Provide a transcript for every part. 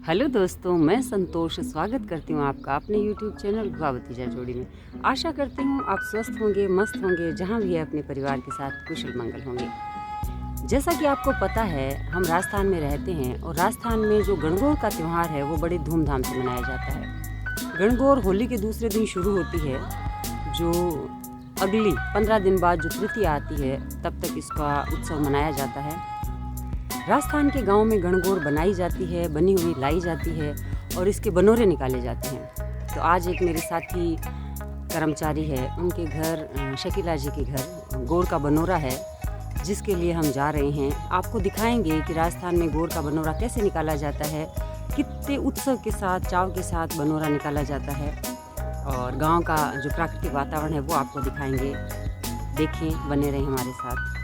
Hello दोस्तों, मैं संतोष स्वागत करती हूँ आपका अपने YouTube चैनल भुआभतीजा जोड़ी में। आशा करती हूँ आप स्वस्थ होंगे, मस्त होंगे, जहाँ भी है अपने परिवार के साथ कुशल मंगल होंगे। जैसा कि आपको पता है, हम राजस्थान में रहते हैं और राजस्थान में जो गणगौर का त्यौहार है वो बड़ी धूमधाम से मनाया जाता है। गणगौर होली के दूसरे दिन शुरू होती है, जो अगली 15 दिन बाद जो तृतीया आती है तब तक इसका उत्सव मनाया जाता है। राजस्थान के गांव में गणगौर बनाई जाती है, बनी हुई लाई जाती है और इसके बनोरे निकाले जाते हैं। तो आज एक मेरे साथी कर्मचारी है, उनके घर शकीला जी के घर गौर का बनोरा है, जिसके लिए हम जा रहे हैं। आपको दिखाएंगे कि राजस्थान में गौर का बनोरा कैसे निकाला जाता है, कितने उत्सव के साथ, चाव के साथ बनोरा निकाला जाता है और गांव का जो प्राकृतिक वातावरण है वो आपको दिखाएंगे। देखें, बने रहें हमारे साथ।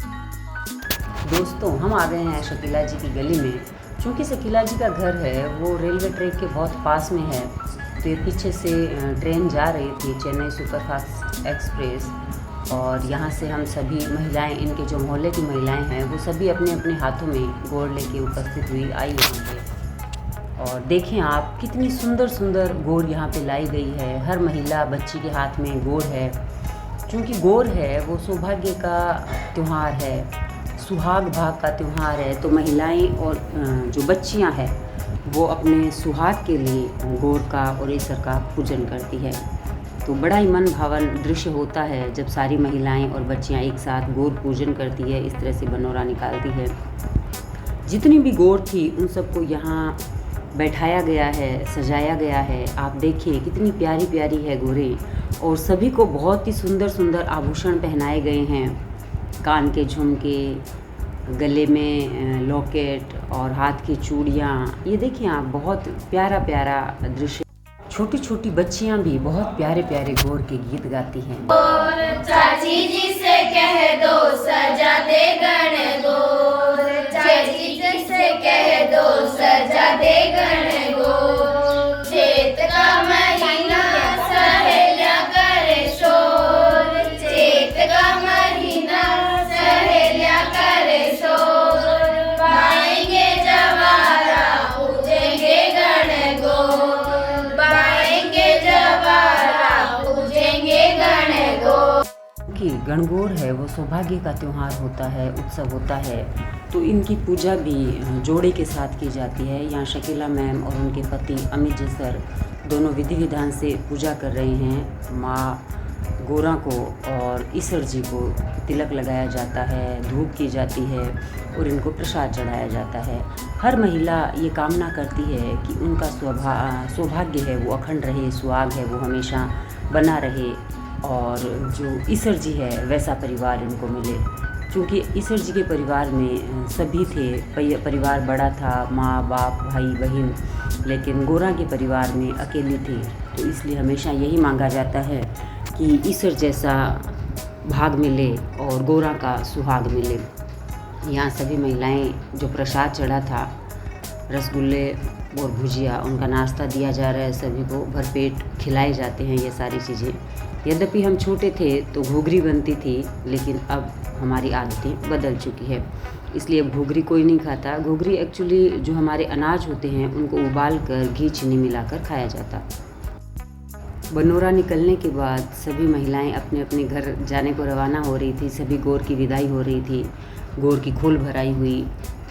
दोस्तों, हम आ गए हैं शकीला जी की गली में। चूँकि शकीला जी का घर है वो रेलवे ट्रैक के बहुत पास में है, तो ये पीछे से ट्रेन जा रही थी, चेन्नई सुपरफास्ट एक्सप्रेस, और यहाँ से हम सभी महिलाएं, इनके जो मोहल्ले की महिलाएं हैं वो सभी अपने अपने हाथों में गौर लेके उपस्थित हुई आई यहाँ पे। और देखें आप, कितनी सुंदर सुंदर गौर यहाँ पे लाई गई है। हर महिला बच्ची के हाथ में गौर है। चूँकि गौर है वो सौभाग्य का त्यौहार है, सुहाग भाग का त्यौहार है, तो महिलाएं और जो बच्चियां हैं वो अपने सुहाग के लिए गौर का और ईश्वर का पूजन करती है। तो बड़ा ही मन भावन दृश्य होता है जब सारी महिलाएं और बच्चियां एक साथ गौर पूजन करती है, इस तरह से बनोरा निकालती है। जितनी भी गौर थी उन सबको यहाँ बैठाया गया है, सजाया गया है। आप देखिए कितनी प्यारी प्यारी है गौरें, और सभी को बहुत ही सुंदर सुंदर आभूषण पहनाए गए हैं। कान के झुमके, गले में लॉकेट और हाथ की चूड़ियाँ। ये देखिए आप, बहुत प्यारा प्यारा दृश्य। छोटी छोटी बच्चियाँ भी बहुत प्यारे प्यारे गौर के गीत गाती हैं। चाची जी से कह दो सजा दे गण गौर, चाची जी से कह दो सजा दे गण गौर। चैत का महीना सहेलिया करे शोर, चैत का महीना सहेलिया करे शोर। बाएंगे जवारा पूजेंगे गण गौर, बाएंगे जवारा पूजेंगे गण गौर। कि गणगौर है वो सौभाग्य का त्यौहार होता है, उत्सव होता है, तो इनकी पूजा भी जोड़े के साथ की जाती है। यहाँ शकीला मैम और उनके पति अमित जी सर दोनों विधि विधान से पूजा कर रहे हैं। माँ गौरा को और ईश्वर जी को तिलक लगाया जाता है, धूप की जाती है और इनको प्रसाद चढ़ाया जाता है। हर महिला ये कामना करती है कि उनका सौभाग्य है वो अखंड रहे, सुहाग है वो हमेशा बना रहे, और जो ईश्वर जी है वैसा परिवार इनको मिले। क्योंकि ईश्वर जी के परिवार में सभी थे, परिवार बड़ा था, माँ बाप भाई बहन, लेकिन गौरा के परिवार में अकेली थी। तो इसलिए हमेशा यही मांगा जाता है कि ईश्वर जैसा भाग मिले और गौरा का सुहाग मिले। यहाँ सभी महिलाएं, जो प्रसाद चढ़ा था, रसगुल्ले और भुजिया, उनका नाश्ता दिया जा रहा है, सभी को भरपेट खिलाए जाते हैं ये सारी चीज़ें। यद्यपि हम छोटे थे तो घूघरी बनती थी, लेकिन अब हमारी आदतें बदल चुकी है, इसलिए अब घूघरी कोई नहीं खाता। घूघरी एक्चुअली जो हमारे अनाज होते हैं उनको उबाल कर घी चीनी मिलाकर खाया जाता। बनोरा निकलने के बाद सभी महिलाएं अपने अपने घर जाने को रवाना हो रही थी। सभी गौर की विदाई हो रही थी, गौर की खोल भराई हुई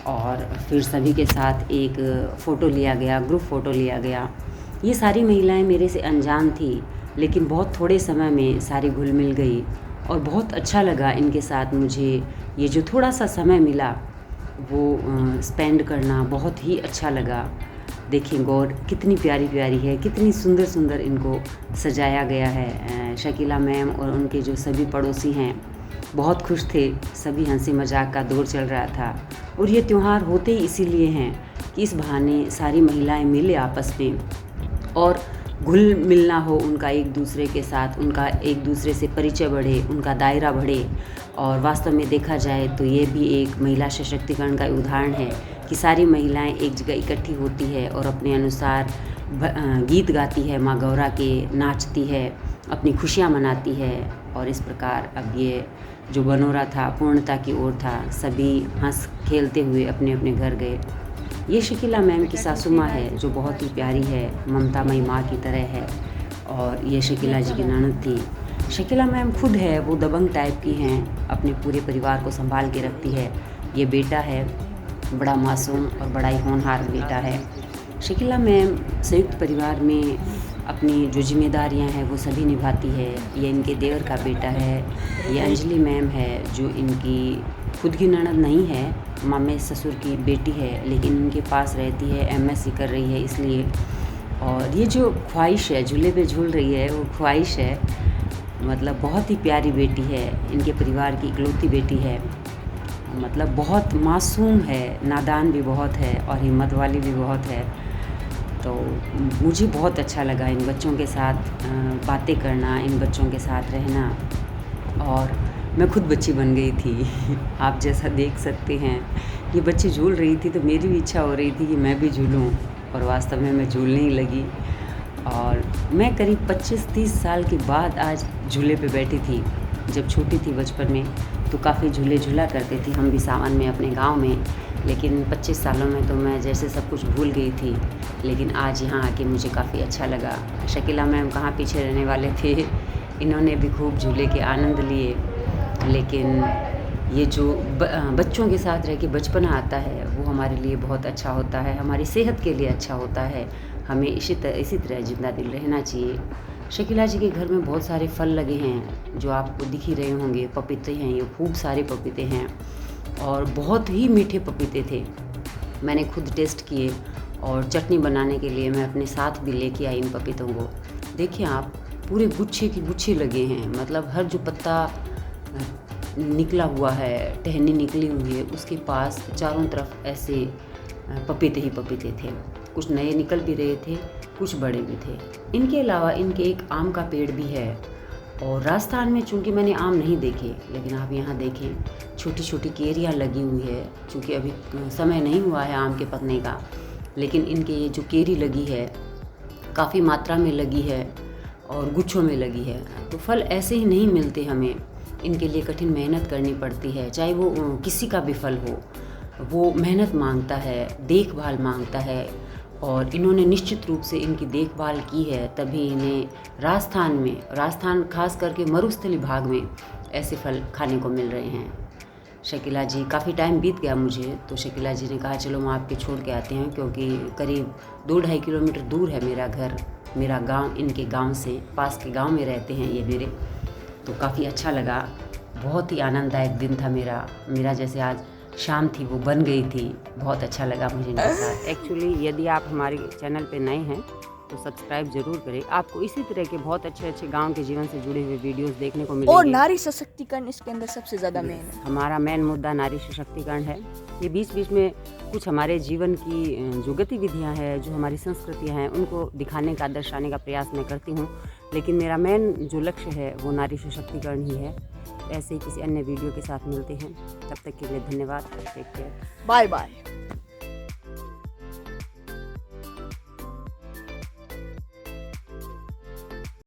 और फिर सभी के साथ एक फ़ोटो लिया गया, ग्रुप फ़ोटो लिया गया। ये सारी महिलाएं मेरे से अनजान थी, लेकिन बहुत थोड़े समय में सारी घुल मिल गई और बहुत अच्छा लगा इनके साथ। मुझे ये जो थोड़ा सा समय मिला वो स्पेंड करना बहुत ही अच्छा लगा। देखिए गौर कितनी प्यारी प्यारी है, कितनी सुंदर सुंदर इनको सजाया गया है। शकीला मैम और उनके जो सभी पड़ोसी हैं बहुत खुश थे, सभी हंसी मजाक का दौर चल रहा था। और ये त्यौहार होते ही इसीलिए हैं कि इस बहाने सारी महिलाएं मिले आपस में और घुल मिलना हो उनका एक दूसरे के साथ, उनका एक दूसरे से परिचय बढ़े, उनका दायरा बढ़े। और वास्तव में देखा जाए तो ये भी एक महिला सशक्तिकरण का उदाहरण है कि सारी महिलाएं एक जगह इकट्ठी होती है और अपने अनुसार गीत गाती है, माँ गौरा के नाचती है, अपनी खुशियाँ मनाती है। और इस प्रकार अब ये जो बनोरा था पूर्णता की ओर था। सभी हंस खेलते हुए अपने अपने घर गए। ये शकीला मैम की सासू माँ है जो बहुत ही प्यारी है, ममतामयी माँ की तरह है। और ये शकीला जी की ननद थी। शकीला मैम खुद है वो दबंग टाइप की हैं, अपने पूरे परिवार को संभाल के रखती है। ये बेटा है, बड़ा मासूम और बड़ा ही होनहार बेटा है। शकीला मैम संयुक्त परिवार में अपनी जो जिम्मेदारियां हैं वो सभी निभाती है। ये इनके देवर का बेटा है। ये अंजलि मैम है जो इनकी खुद की ननद नहीं है, मामे ससुर की बेटी है, लेकिन इनके पास रहती है, एमएससी कर रही है इसलिए। और ये जो ख्वाहिश है, झूले पे झूल रही है, वो ख्वाहिश है, मतलब बहुत ही प्यारी बेटी है, इनके परिवार की इकलौती बेटी है। मतलब बहुत मासूम है, नादान भी बहुत है और हिम्मत वाली भी बहुत है। तो मुझे बहुत अच्छा लगा इन बच्चों के साथ बातें करना, इन बच्चों के साथ रहना, और मैं खुद बच्ची बन गई थी। आप जैसा देख सकते हैं, ये बच्ची झूल रही थी तो मेरी भी इच्छा हो रही थी कि मैं भी झूलूं, और वास्तव में मैं झूलने ही लगी। और मैं करीब 25-30 साल के बाद आज झूले पे बैठी थी। जब छोटी थी बचपन में तो काफ़ी झूले झूला करते थे हम भी सावन में अपने गांव में, लेकिन 25 सालों में तो मैं जैसे सब कुछ भूल गई थी। लेकिन आज यहाँ आके मुझे काफ़ी अच्छा लगा। शकीला मैम कहाँ पीछे रहने वाले थे, इन्होंने भी खूब झूले के आनंद लिए। लेकिन ये जो बच्चों के साथ रह के बचपना आता है वो हमारे लिए बहुत अच्छा होता है, हमारी सेहत के लिए अच्छा होता है। हमें इसी तरह जिंदा दिल रहना चाहिए। शकीला जी के घर में बहुत सारे फल लगे हैं जो आपको दिख ही रहे होंगे। पपीते हैं, ये खूब सारे पपीते हैं और बहुत ही मीठे पपीते थे। मैंने खुद टेस्ट किए और चटनी बनाने के लिए मैं अपने साथ भी लेके आई इन पपीतों को। देखिए आप, पूरे गुच्छे की गुच्छे लगे हैं, मतलब हर जो पत्ता निकला हुआ है, टहनी निकली हुई है, उसके पास चारों तरफ ऐसे पपीते ही पपीते थे। कुछ नए निकल भी रहे थे, कुछ बड़े भी थे। इनके अलावा इनके एक आम का पेड़ भी है। और राजस्थान में चूँकि मैंने आम नहीं देखे, लेकिन आप यहाँ देखें छोटी छोटी केरियाँ लगी हुई है। चूँकि अभी समय नहीं हुआ है आम के पकने का, लेकिन इनके ये जो केरी लगी है काफ़ी मात्रा में लगी है और गुच्छों में लगी है। तो फल ऐसे ही नहीं मिलते हमें, इनके लिए कठिन मेहनत करनी पड़ती है। चाहे वो किसी का भी फल हो, वो मेहनत मांगता है, देखभाल मांगता है, और इन्होंने निश्चित रूप से इनकी देखभाल की है, तभी इन्हें राजस्थान खास करके मरुस्थली भाग में ऐसे फल खाने को मिल रहे हैं। शकीला जी, काफ़ी टाइम बीत गया मुझे, तो शकीला जी ने कहा चलो हम आपके छोड़ के आते हैं, क्योंकि करीब 2-2.5 किलोमीटर दूर है मेरा घर, मेरा गांव इनके गांव से, पास के गांव में रहते हैं ये मेरे। तो काफ़ी अच्छा लगा, बहुत ही आनंददायक दिन था मेरा जैसे आज शाम थी वो बन गई थी। बहुत अच्छा लगा मुझे इनके साथ। एक्चुअली यदि आप हमारे चैनल पे नए हैं तो सब्सक्राइब जरूर करें। आपको इसी तरह के बहुत अच्छे गांव के जीवन से जुड़े हुए वीडियोस देखने को मिलेंगे। और नारी सशक्तिकरण इसके अंदर सबसे ज़्यादा मेन है। हमारा मेन मुद्दा नारी सशक्तिकरण है। ये बीच बीच में कुछ हमारे जीवन की जो गतिविधियाँ हैं, जो हमारी संस्कृतियाँ हैं, उनको दिखाने का, दर्शाने का प्रयास मैं करती हूँ, लेकिन मेरा मेन जो लक्ष्य है वो नारी सशक्तिकरण ही है। ऐसे ही किसी अन्य वीडियो के साथ मिलते हैं, तब तक के लिए धन्यवाद। Take care, bye bye.